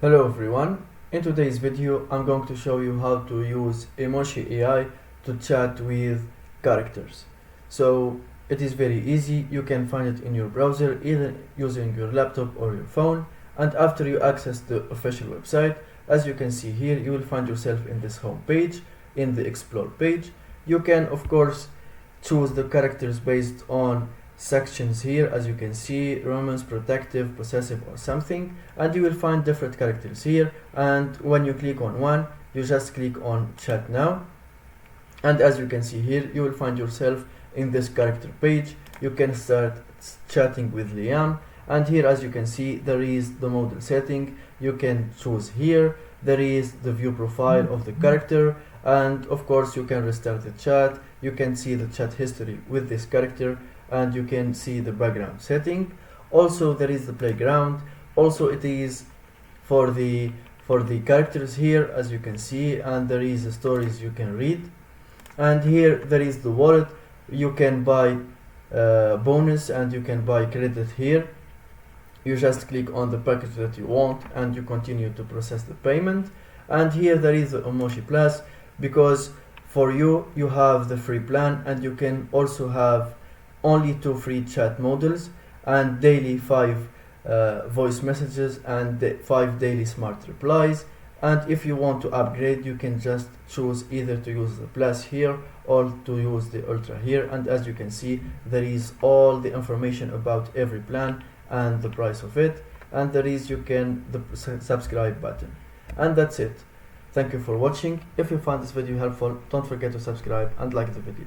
Hello everyone, in today's video I'm going to show you how to use Emochi AI to chat with characters. So it is very easy, you can find it in your browser either using your laptop or your phone, and after you access the official website, as you can see here, you will find yourself in this home page, in the explore page. You can of course choose the characters based on sections here, as you can see, romance, protective, possessive or something, and you will find different characters here, and when you click on one you just click on chat now, and as you can see here you will find yourself in this character page. You can start chatting with Liam, and here as you can see there is the model setting. You can choose here, there is the view profile of the character, and of course you can restart the chat. You can see the chat history with this character, and you can see the background setting. Also there is the playground, also it is for the characters here, as you can see, and there is the stories you can read, and here there is the wallet. You can buy bonus and you can buy credit here. You just click on the package that you want and you continue to process the payment. And here there is the Emochi Plus, because for you have the free plan, and you can also have only 2 free chat models and daily 5 voice messages and 5 daily smart replies. And if you want to upgrade, you can just choose either to use the plus here or to use the ultra here, and as you can see there is all the information about every plan and the price of it, and there is the subscribe button, and that's it. Thank you for watching. If you found this video helpful, don't forget to subscribe and like the video.